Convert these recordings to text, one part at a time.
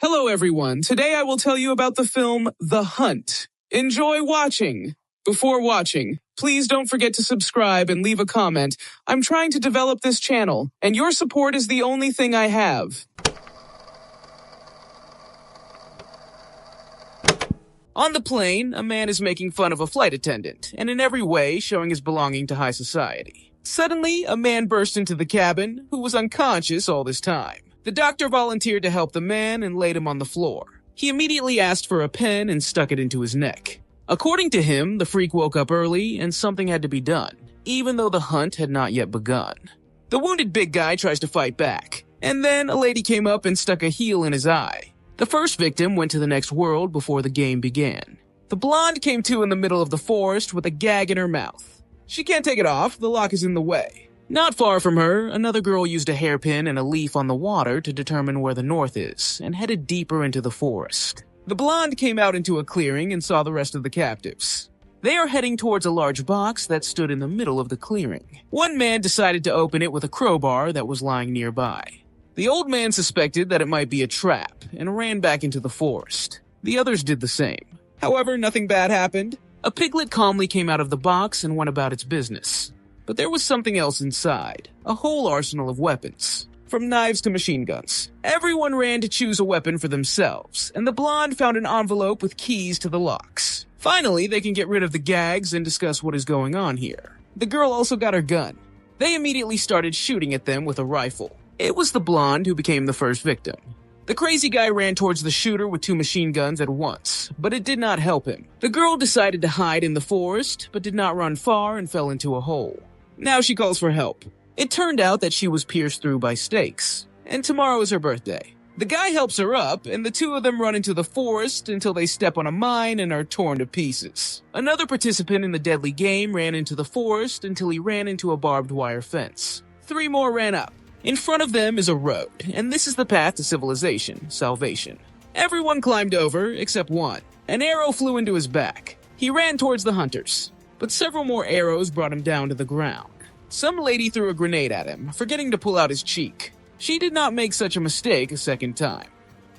Hello everyone, today I will tell you about the film The Hunt. Enjoy watching. Before watching, please don't forget to subscribe and leave a comment. I'm trying to develop this channel, and your support is the only thing I have. On the plane, a man is making fun of a flight attendant, and in every way showing his belonging to high society. Suddenly, a man burst into the cabin, who was unconscious all this time. The doctor volunteered to help the man and laid him on the floor. He immediately asked for a pen and stuck it into his neck. According to him, the freak woke up early and something had to be done, even though the hunt had not yet begun. The wounded big guy tries to fight back, and then a lady came up and stuck a heel in his eye. The first victim went to the next world before the game began. The blonde came to in the middle of the forest with a gag in her mouth. She can't take it off, the lock is in the way. Not far from her, another girl used a hairpin and a leaf on the water to determine where the north is, and headed deeper into the forest. The blonde came out into a clearing and saw the rest of the captives. They are heading towards a large box that stood in the middle of the clearing. One man decided to open it with a crowbar that was lying nearby. The old man suspected that it might be a trap and ran back into the forest. The others did the same. However, nothing bad happened. A piglet calmly came out of the box and went about its business. But there was something else inside, a whole arsenal of weapons. From knives to machine guns. Everyone ran to choose a weapon for themselves, and the blonde found an envelope with keys to the locks. Finally, they can get rid of the gags and discuss what is going on here. The girl also got her gun. They immediately started shooting at them with a rifle. It was the blonde who became the first victim. The crazy guy ran towards the shooter with 2 machine guns at once, but it did not help him. The girl decided to hide in the forest, but did not run far and fell into a hole. Now she calls for help. It turned out that she was pierced through by stakes, and tomorrow is her birthday. The guy helps her up, and the two of them run into the forest until they step on a mine and are torn to pieces. Another participant in the deadly game ran into the forest until he ran into a barbed wire fence. 3 more ran up. In front of them is a road, and this is the path to civilization, salvation. Everyone climbed over, except one. An arrow flew into his back. He ran towards the hunters, but several more arrows brought him down to the ground. Some lady threw a grenade at him, forgetting to pull out his cheek. She did not make such a mistake a second time.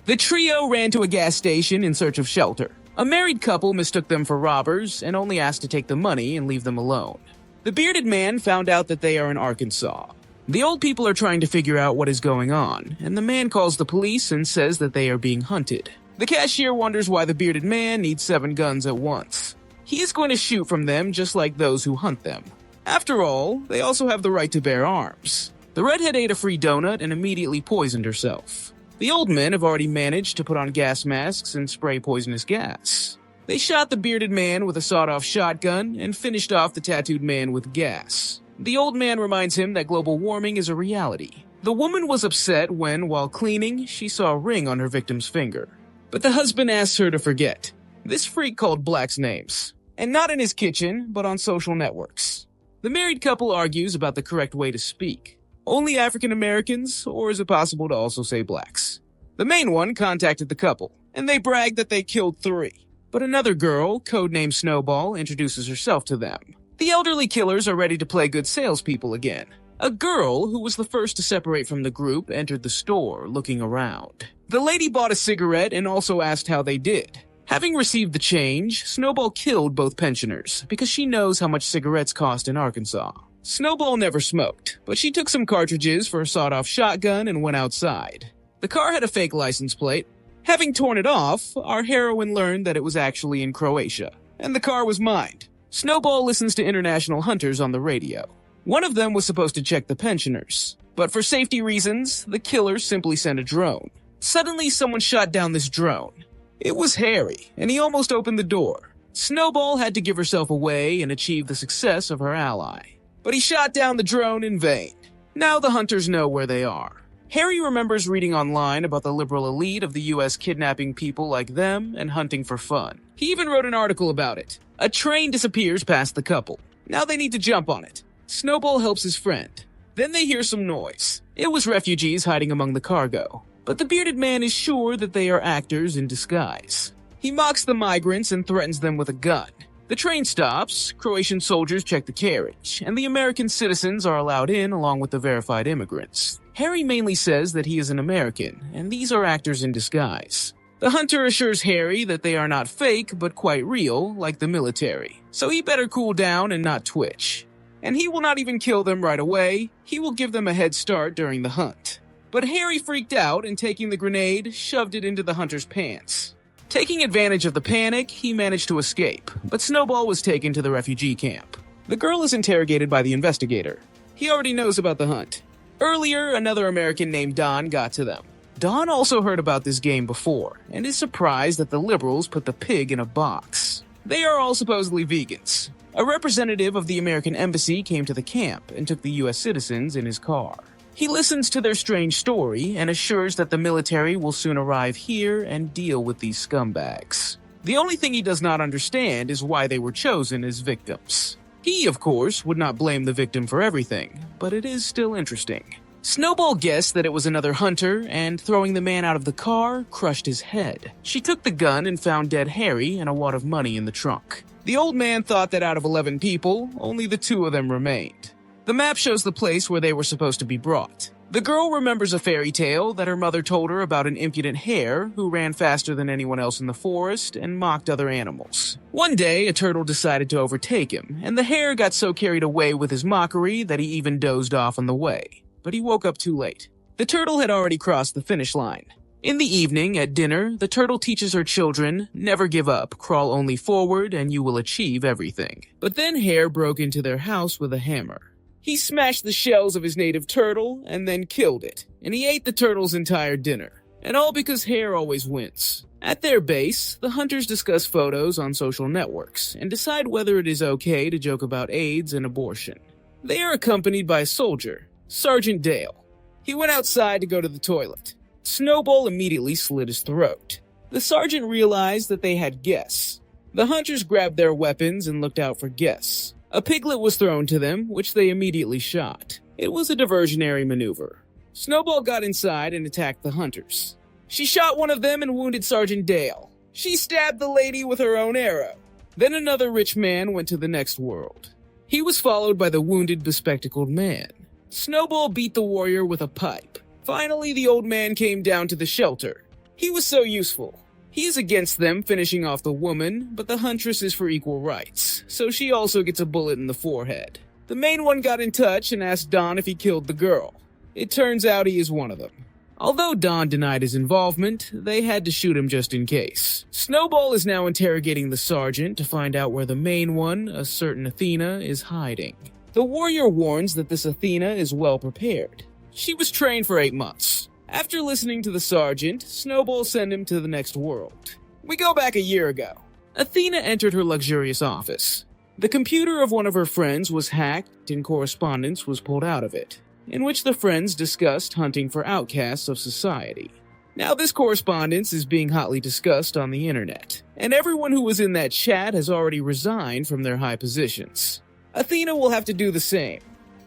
The trio ran to a gas station in search of shelter. A married couple mistook them for robbers and only asked to take the money and leave them alone. The bearded man found out that they are in Arkansas. The old people are trying to figure out what is going on, and the man calls the police and says that they are being hunted. The cashier wonders why the bearded man needs 7 guns at once. He is going to shoot from them just like those who hunt them. After all, they also have the right to bear arms. The redhead ate a free donut and immediately poisoned herself. The old men have already managed to put on gas masks and spray poisonous gas. They shot the bearded man with a sawed-off shotgun and finished off the tattooed man with gas. The old man reminds him that global warming is a reality. The woman was upset when, while cleaning, she saw a ring on her victim's finger. But the husband asks her to forget. This freak called blacks names. And not in his kitchen, but on social networks. The married couple argues about the correct way to speak. Only African Americans, or is it possible to also say blacks? The main one contacted the couple, and they bragged that they killed 3. But another girl, codenamed Snowball, introduces herself to them. The elderly killers are ready to play good salespeople again. A girl, who was the first to separate from the group, entered the store, looking around. The lady bought a cigarette and also asked how they did. Having received the change, Snowball killed both pensioners because she knows how much cigarettes cost in Arkansas. Snowball never smoked, but she took some cartridges for a sawed-off shotgun and went outside. The car had a fake license plate. Having torn it off, our heroine learned that it was actually in Croatia, and the car was mined. Snowball listens to international hunters on the radio. One of them was supposed to check the pensioners, but for safety reasons, the killer simply sent a drone. Suddenly, someone shot down this drone. It was Harry, and he almost opened the door. Snowball had to give herself away and achieve the success of her ally. But he shot down the drone in vain. Now the hunters know where they are. Harry remembers reading online about the liberal elite of the US kidnapping people like them and hunting for fun. He even wrote an article about it. A train disappears past the couple. Now they need to jump on it. Snowball helps his friend. Then they hear some noise. It was refugees hiding among the cargo. But the bearded man is sure that they are actors in disguise. He mocks the migrants and threatens them with a gun. The train stops, Croatian soldiers check the carriage, and the American citizens are allowed in along with the verified immigrants. Harry mainly says that he is an American, and these are actors in disguise. The hunter assures Harry that they are not fake, but quite real, like the military, so he better cool down and not twitch. And he will not even kill them right away, he will give them a head start during the hunt. But Harry freaked out and taking the grenade, shoved it into the hunter's pants. Taking advantage of the panic, he managed to escape, but Snowball was taken to the refugee camp. The girl is interrogated by the investigator. He already knows about the hunt. Earlier, another American named Don got to them. Don also heard about this game before, and is surprised that the liberals put the pig in a box. They are all supposedly vegans. A representative of the American embassy came to the camp and took the US citizens in his car. He listens to their strange story and assures that the military will soon arrive here and deal with these scumbags. The only thing he does not understand is why they were chosen as victims. He, of course, would not blame the victim for everything, but it is still interesting. Snowball guessed that it was another hunter, and throwing the man out of the car, crushed his head. She took the gun and found dead Harry and a wad of money in the trunk. The old man thought that out of 11 people, only the 2 of them remained. The map shows the place where they were supposed to be brought. The girl remembers a fairy tale that her mother told her about an impudent hare who ran faster than anyone else in the forest and mocked other animals. One day, a turtle decided to overtake him, and the hare got so carried away with his mockery that he even dozed off on the way. But he woke up too late. The turtle had already crossed the finish line. In the evening, at dinner, the turtle teaches her children, never give up, crawl only forward, and you will achieve everything. But then Hare broke into their house with a hammer. He smashed the shells of his native turtle and then killed it, and he ate the turtle's entire dinner. And all because Hare always wins. At their base, the hunters discuss photos on social networks and decide whether it is okay to joke about AIDS and abortion. They are accompanied by a soldier, Sergeant Dale. He went outside to go to the toilet. Snowball immediately slit his throat. The sergeant realized that they had guests. The hunters grabbed their weapons and looked out for guests. A piglet was thrown to them, which they immediately shot. It was a diversionary maneuver. Snowball got inside and attacked the hunters. She shot one of them and wounded Sergeant Dale. She stabbed the lady with her own arrow. Then another rich man went to the next world. He was followed by the wounded, bespectacled man. Snowball beat the warrior with a pipe. Finally, the old man came down to the shelter. He was so useful. He is against them finishing off the woman, but the huntress is for equal rights, so she also gets a bullet in the forehead. The main one got in touch and asked Don if he killed the girl. It turns out he is one of them. Although Don denied his involvement, they had to shoot him just in case. Snowball is now interrogating the sergeant to find out where the main one, a certain Athena, is hiding. The warrior warns that this Athena is well prepared. She was trained for 8 months. After listening to the sergeant, Snowball sent him to the next world. We go back a year ago. Athena entered her luxurious office. The computer of one of her friends was hacked and correspondence was pulled out of it, in which the friends discussed hunting for outcasts of society. Now this correspondence is being hotly discussed on the internet, and everyone who was in that chat has already resigned from their high positions. Athena will have to do the same.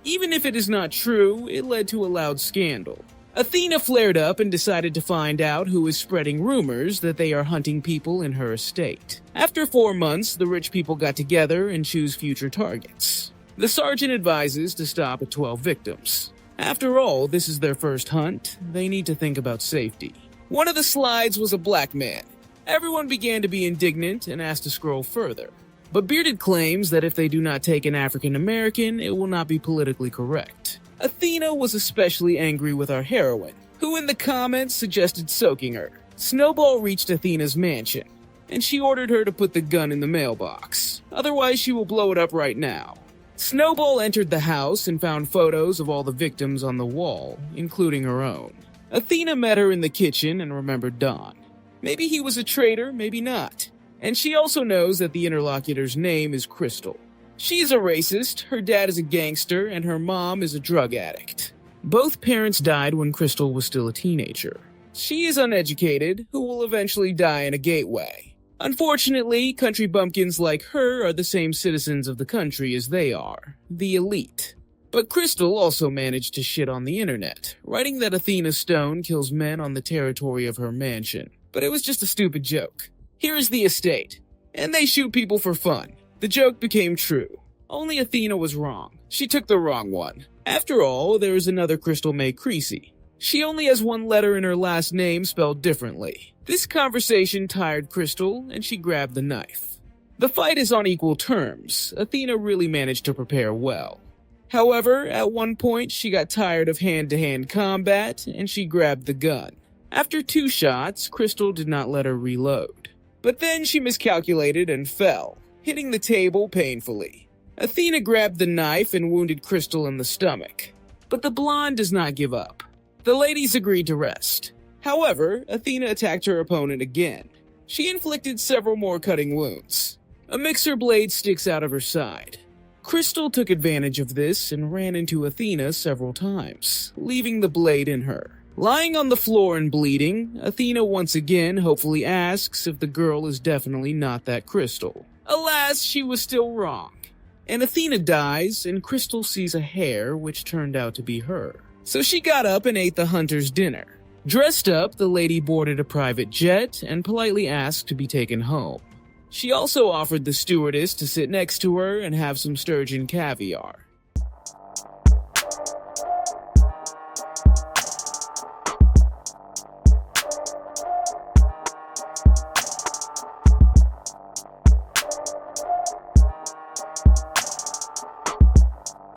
Even if it is not true, it led to a loud scandal. Athena flared up and decided to find out who is spreading rumors that they are hunting people in her estate. After 4 months, the rich people got together and choose future targets. The sergeant advises to stop at 12 victims. After all, this is their first hunt. They need to think about safety. One of the slides was a black man. Everyone began to be indignant and asked to scroll further. But Bearded claims that if they do not take an African American, it will not be politically correct. Athena was especially angry with our heroine, who in the comments suggested soaking her. Snowball reached Athena's mansion, and she ordered her to put the gun in the mailbox. Otherwise, she will blow it up right now. Snowball entered the house and found photos of all the victims on the wall, including her own. Athena met her in the kitchen and remembered Don. Maybe he was a traitor, maybe not. And she also knows that the interlocutor's name is Crystal. She's a racist, her dad is a gangster, and her mom is a drug addict. Both parents died when Crystal was still a teenager. She is uneducated, who will eventually die in a gateway. Unfortunately, country bumpkins like her are the same citizens of the country as they are, the elite. But Crystal also managed to shit on the internet, writing that Athena Stone kills men on the territory of her mansion. But it was just a stupid joke. Here is the estate, and they shoot people for fun. The joke became true. Only Athena was wrong. She took the wrong one. After all, there is another Crystal May Creasy. She only has one letter in her last name spelled differently. This conversation tired Crystal, and she grabbed the knife. The fight is on equal terms. Athena really managed to prepare well. However, at one point she got tired of hand-to-hand combat, and she grabbed the gun. After 2 shots, Crystal did not let her reload. But then she miscalculated and fell, hitting the table painfully. Athena grabbed the knife and wounded Crystal in the stomach. But the blonde does not give up. The ladies agreed to rest. However, Athena attacked her opponent again. She inflicted several more cutting wounds. A mixer blade sticks out of her side. Crystal took advantage of this and ran into Athena several times, leaving the blade in her. Lying on the floor and bleeding, Athena once again hopefully asks if the girl is definitely not that Crystal. Alas, she was still wrong. And Athena dies, and Crystal sees a hair which turned out to be her. So she got up and ate the hunter's dinner. Dressed up, the lady boarded a private jet and politely asked to be taken home. She also offered the stewardess to sit next to her and have some sturgeon caviar.